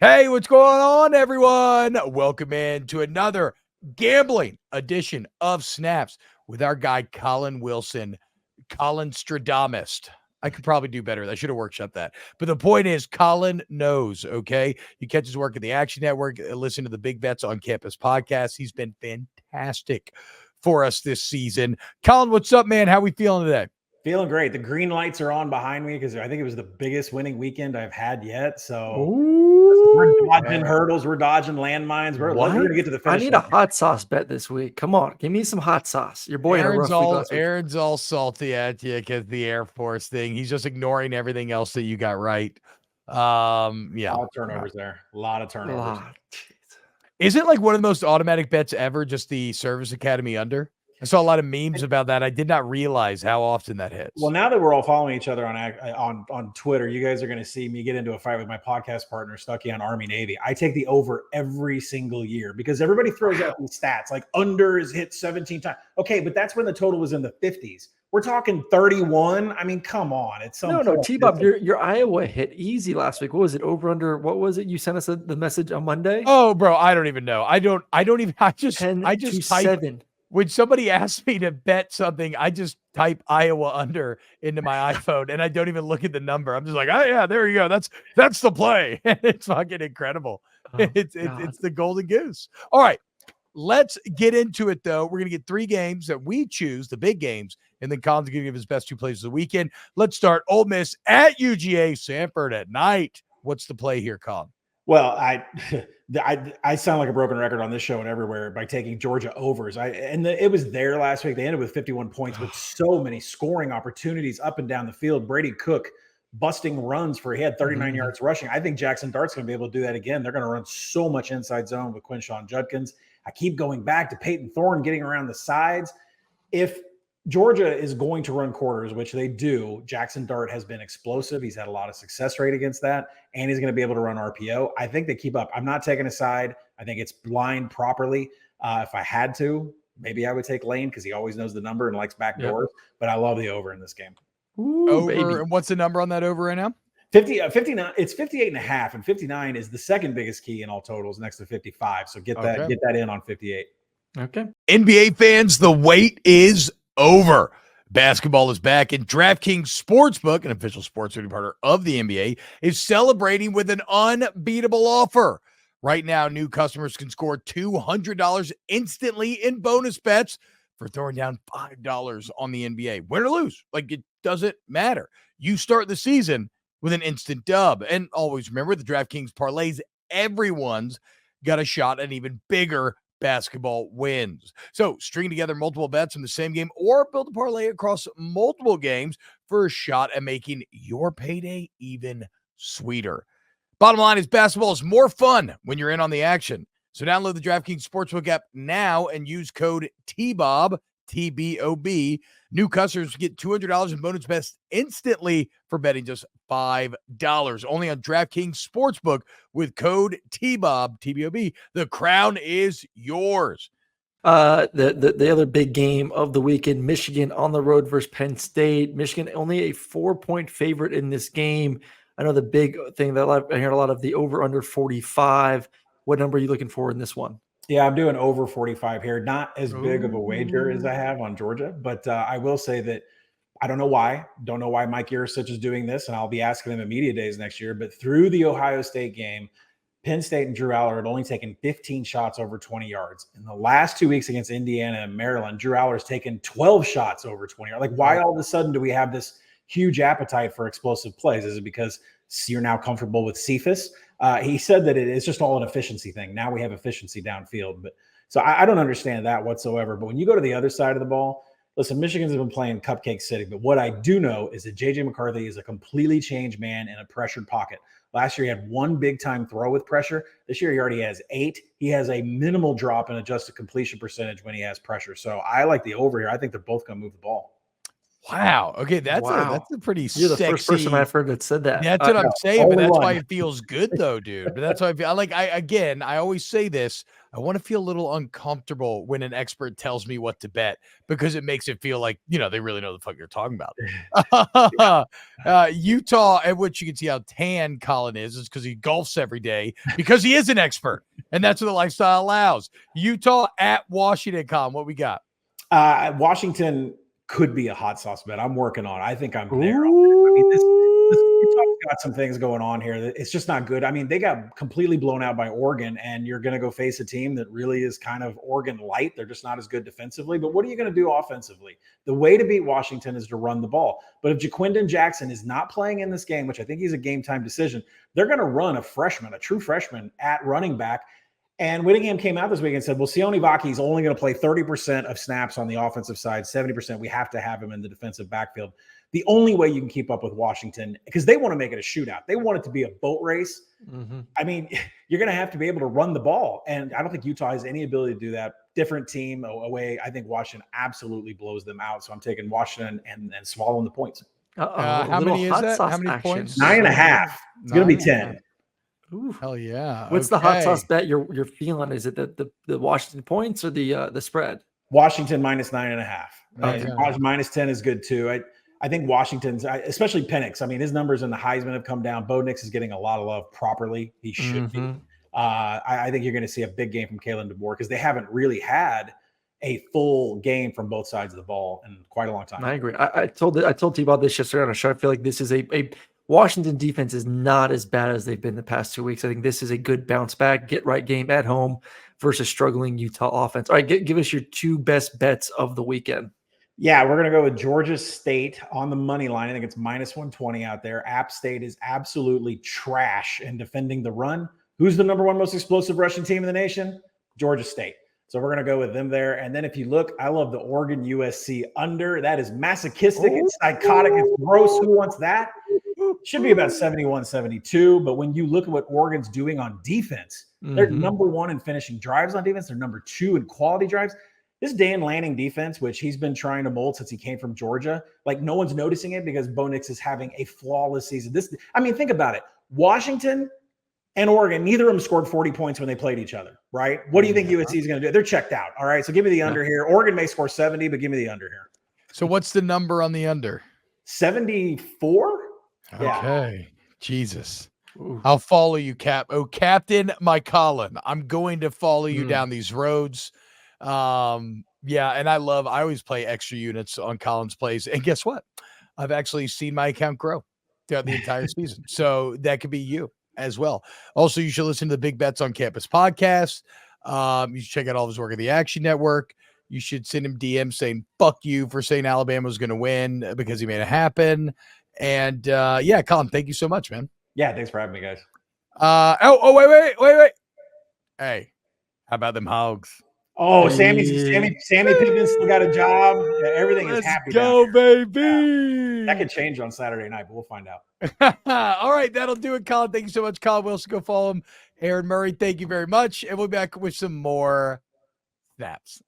Hey, what's going on, everyone? Welcome in to another gambling edition of Snaps with our guy, Collin Wilson, Collin Stradamist. I could probably do better. I should have workshopped that. But the point is, Collin knows, okay? You catch his work at the Action Network, listen to the Big Bets on Campus podcast. He's been fantastic for us this season. Collin, what's up, man? How we feeling today? Feeling great. The green lights are on behind me because I think it was the biggest winning weekend I've had yet. So we're dodging hurdles, we're dodging landmines. We're going to get to the finish. I need a hot sauce bet this week. Come on, give me some hot sauce. Your boy Aaron's all salty at you because the Air Force thing. He's just ignoring everything else that you got right. Yeah, a lot of turnovers there. A lot of turnovers. Is it like one of the most automatic bets ever? Just the Service Academy under? I saw a lot of memes about that. I did not realize how often that hits. Well, now that we're all following each other on Twitter, you guys are going to see me get into a fight with my podcast partner, Stucky, on Army Navy. I take the over every single year because everybody throws out these stats like under is hit 17 times. Okay, but that's when the total was in the 50s. We're talking 31. I mean, come on. It's no, T-Bob, your Iowa hit easy last week. What was it? Over under? What was it? You sent us the message on Monday. Oh, bro, I don't even know. I just 10 I to just type 7. When somebody asks me to bet something, I just type Iowa under into my iPhone and I don't even look at the number. I'm just like, oh yeah, there you go. That's the play. It's fucking incredible. Oh, it's the golden goose. All right, let's get into it though. We're gonna get 3 games that we choose, the big games, and then Colin's gonna give his best 2 plays of the weekend. Let's start Ole Miss at UGA, Sanford at night. What's the play here, Colin? Well, I sound like a broken record on this show and everywhere by taking Georgia overs. It was there last week. They ended with 51 points with so many scoring opportunities up and down the field. Brady Cook busting runs he had 39 yards rushing. I think Jackson Dart's going to be able to do that again. They're going to run so much inside zone with Quinshon Judkins. I keep going back to Peyton Thorne getting around the sides. If Georgia is going to run quarters, which they do. Jackson Dart has been explosive. He's had a lot of success rate against that, and he's going to be able to run RPO. I think they keep up. I'm not taking a side. I think it's blind properly. If I had to, maybe I would take Lane because he always knows the number and likes back doors, but I love the over in this game. Ooh, over, baby. And what's the number on that over right now? 59. It's 58.5, and 59 is the second biggest key in all totals next to 55. So get that in on 58. Okay. NBA fans, the wait is over. Basketball is back, and DraftKings Sportsbook, an official sports betting partner of the NBA, is celebrating with an unbeatable offer. Right now, new customers can score $200 instantly in bonus bets for throwing down $5 on the NBA. Win or lose, it doesn't matter. You start the season with an instant dub. And always remember, the DraftKings parlays, everyone's got a shot at an even bigger basketball wins. So string together multiple bets in the same game or build a parlay across multiple games for a shot at making your payday even sweeter. Bottom line is basketball is more fun when you're in on the action. So download the DraftKings Sportsbook app now and use code TBOB, TBOB. New customers get $200 in bonus bets instantly for betting just $5. Only on DraftKings Sportsbook with code TBOB, TBOB. The crown is yours. The other big game of the weekend, Michigan on the road versus Penn State. Michigan only a 4-point favorite in this game. I know the big thing that I heard a lot of the over under 45. What number are you looking for in this one? Yeah, I'm doing over 45 here. Not as big of a wager as I have on Georgia, but I will say that I don't know why. Don't know why Mike Yurcich is doing this, and I'll be asking him at media days next year. But through the Ohio State game, Penn State and Drew Aller had only taken 15 shots over 20 yards. In the last 2 weeks against Indiana and Maryland, Drew Aller's taken 12 shots over 20 yards. Why all of a sudden do we have this huge appetite for explosive plays? Is it because you're now comfortable with Cephas? He said that it's just all an efficiency thing. Now we have efficiency downfield. But so I don't understand that whatsoever. But when you go to the other side of the ball, listen, Michigan's been playing Cupcake City. But what I do know is that J.J. McCarthy is a completely changed man in a pressured pocket. Last year, he had 1 big-time throw with pressure. This year, he already has 8. He has a minimal drop in adjusted completion percentage when he has pressure. So I like the over here. I think they're both going to move the ball. Wow. Okay, that's a pretty You're the sexy. first person I've heard that said that. That's what I'm saying, but only that's one. why it feels good though, dude. But that's why I feel I always say this. I want to feel a little uncomfortable when an expert tells me what to bet because it makes it feel like, they really know the fuck you're talking about. Utah, at which you can see how tan Collin is because he golfs every day because he is an expert. And that's what the lifestyle allows. Utah at Washington, Collin, what we got? Washington could be a hot sauce bet. I'm working on it. I think I'm there. I mean, this Utah's got some things going on here that it's just not good. I mean, they got completely blown out by Oregon, and you're going to go face a team that really is kind of Oregon light. They're just not as good defensively. But what are you going to do offensively? The way to beat Washington is to run the ball. But if Jaquindon Jackson is not playing in this game, which I think he's a game time decision, they're going to run a true freshman at running back. And Whittingham came out this week and said, well, Sione Vaki's only going to play 30% of snaps on the offensive side, 70%. We have to have him in the defensive backfield. The only way you can keep up with Washington, because they want to make it a shootout. They want it to be a boat race. Mm-hmm. I mean, you're going to have to be able to run the ball. And I don't think Utah has any ability to do that. Different team away. I think Washington absolutely blows them out. So I'm taking Washington and swallowing the points. How many is that? How many points? 9.5. It's going to be 10. Ooh, hell yeah. What's the hot sauce bet you're feeling? Is it the Washington points or the spread? Washington minus 9.5. Okay. Minus 10 is good too. I think Washington's, especially Penix. I mean, his numbers in the Heisman have come down. Bo Nix is getting a lot of love properly. He should be. I think you're going to see a big game from Kalen DeBoer because they haven't really had a full game from both sides of the ball in quite a long time. I agree. I told T-Bob this yesterday on a show. I feel like this is a Washington defense is not as bad as they've been the past 2 weeks. I think this is a good bounce back, get right game at home versus struggling Utah offense. All right, give us your two best bets of the weekend. Yeah, we're going to go with Georgia State on the money line. I think it's minus 120 out there. App State is absolutely trash in defending the run. Who's the number one most explosive rushing team in the nation? Georgia State. So we're going to go with them there. And then if you look, I love the Oregon USC under. That is masochistic. It's psychotic. It's gross. Who wants that? Should be about 71-72. But when you look at what Oregon's doing on defense, they're number one in finishing drives on defense. They're number two in quality drives. This Dan Lanning defense, which he's been trying to mold since he came from Georgia, like no one's noticing it because Bo Nix is having a flawless season. Think about it. Washington and Oregon, neither of them scored 40 points when they played each other, right? What do you think USC is going to do? They're checked out, all right? So give me the under here. Oregon may score 70, but give me the under here. So what's the number on the under? 74? Okay. Yeah. Jesus. Ooh. I'll follow you, Cap. Oh, Captain, my Collin. I'm going to follow you down these roads. Yeah, and I always play extra units on Collin's plays. And guess what? I've actually seen my account grow throughout the entire season. So that could be you as well. Also, you should listen to the Big Bets on Campus podcast. You should check out all of his work at the Action Network. You should send him DM saying, fuck you for saying Alabama was going to win because he made it happen. And yeah, Collin, thank you so much, man. Yeah, thanks for having me, guys. Wait. Hey, how about them Hogs? Oh, Sammy Pittman still got a job. Everything is happy. Let's go, baby. That could change on Saturday night, but we'll find out. All right, that'll do it, Collin. Thank you so much, Collin Wilson. Go follow him. Aaron Murray, thank you very much. And we'll be back with some more snaps.